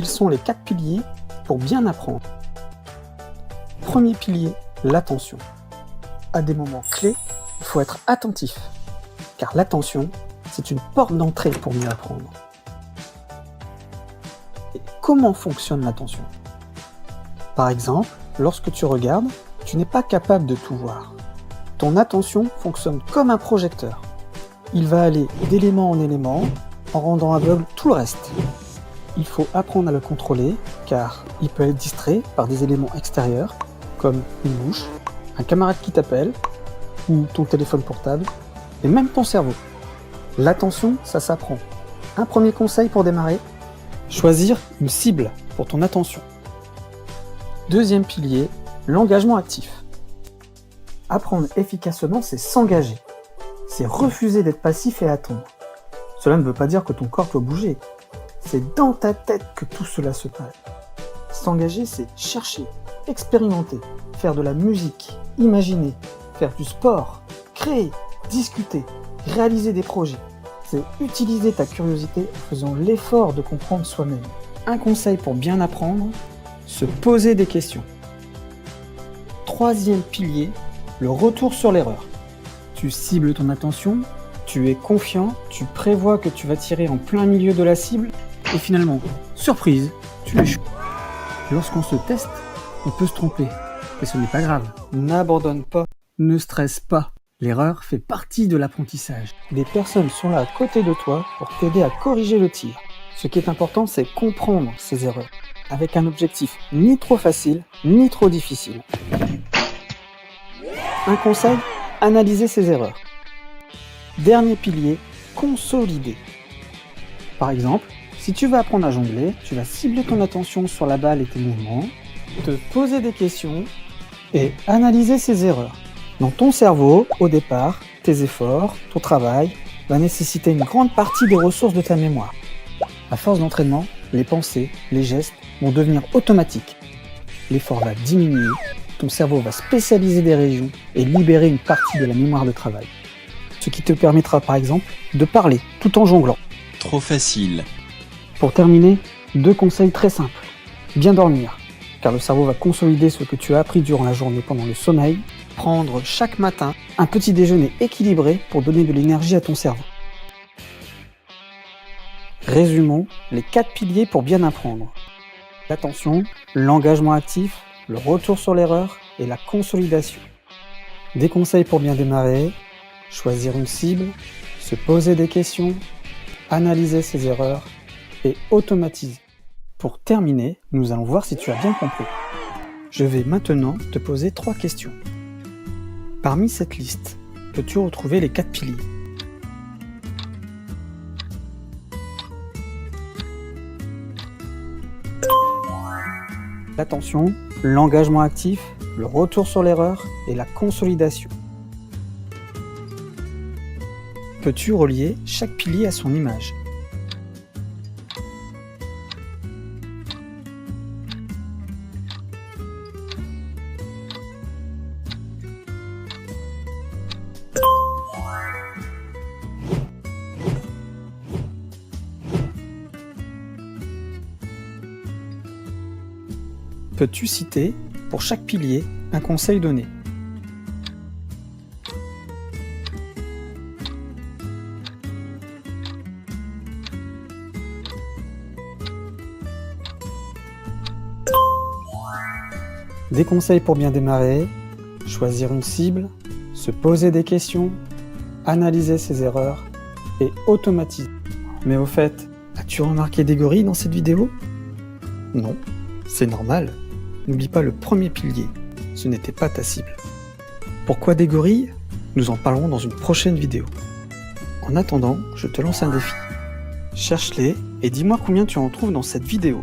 Quels sont les 4 piliers pour bien apprendre? Premier pilier, l'attention. À des moments clés, il faut être attentif, car l'attention, c'est une porte d'entrée pour mieux apprendre. Et comment fonctionne l'attention? Par exemple, lorsque tu regardes, tu n'es pas capable de tout voir. Ton attention fonctionne comme un projecteur. Il va aller d'élément en élément, en rendant aveugle tout le reste. Il faut apprendre à le contrôler, car il peut être distrait par des éléments extérieurs, comme une bouche, un camarade qui t'appelle, ou ton téléphone portable, et même ton cerveau. L'attention, ça s'apprend. Un premier conseil pour démarrer, choisir une cible pour ton attention. Deuxième pilier, l'engagement actif. Apprendre efficacement, c'est s'engager. C'est refuser d'être passif et attendre. Cela ne veut pas dire que ton corps doit bouger. C'est dans ta tête que tout cela se passe. S'engager, c'est chercher, expérimenter, faire de la musique, imaginer, faire du sport, créer, discuter, réaliser des projets. C'est utiliser ta curiosité en faisant l'effort de comprendre soi-même. Un conseil pour bien apprendre, se poser des questions. Troisième pilier, le retour sur l'erreur. Tu cibles ton attention, tu es confiant, tu prévois que tu vas tirer en plein milieu de la cible, et finalement, surprise, tu l'échoues. Lorsqu'on se teste, on peut se tromper, et ce n'est pas grave. N'abandonne pas, ne stresse pas. L'erreur fait partie de l'apprentissage. Des personnes sont là à côté de toi pour t'aider à corriger le tir. Ce qui est important, c'est comprendre ces erreurs, avec un objectif ni trop facile, ni trop difficile. Un conseil, analyser ses erreurs. Dernier pilier, consolider. Par exemple, si tu veux apprendre à jongler, tu vas cibler ton attention sur la balle et tes mouvements, te poser des questions et analyser ses erreurs. Dans ton cerveau, au départ, tes efforts, ton travail va nécessiter une grande partie des ressources de ta mémoire. À force d'entraînement, les pensées, les gestes vont devenir automatiques. L'effort va diminuer, ton cerveau va spécialiser des régions et libérer une partie de la mémoire de travail. Ce qui te permettra par exemple de parler tout en jonglant. Trop facile. Pour terminer, 2 conseils très simples. Bien dormir, car le cerveau va consolider ce que tu as appris durant la journée pendant le sommeil. Prendre chaque matin un petit déjeuner équilibré pour donner de l'énergie à ton cerveau. Résumons les 4 piliers pour bien apprendre. L'attention, l'engagement actif, le retour sur l'erreur et la consolidation. Des conseils pour bien démarrer, choisir une cible, se poser des questions, analyser ses erreurs et automatiser. Pour terminer, nous allons voir si tu as bien compris. Je vais maintenant te poser 3 questions. Parmi cette liste, peux-tu retrouver les 4 piliers? L'attention, l'engagement actif, le retour sur l'erreur et la consolidation. Peux-tu relier chaque pilier à son image? Peux-tu citer, pour chaque pilier, un conseil donné? Des conseils pour bien démarrer, choisir une cible, se poser des questions, analyser ses erreurs et automatiser. Mais au fait, as-tu remarqué des gorilles dans cette vidéo? Non, c'est normal. N'oublie pas le premier pilier, ce n'était pas ta cible. Pourquoi des gorilles? Nous en parlerons dans une prochaine vidéo. En attendant, je te lance un défi. Cherche-les et dis-moi combien tu en trouves dans cette vidéo.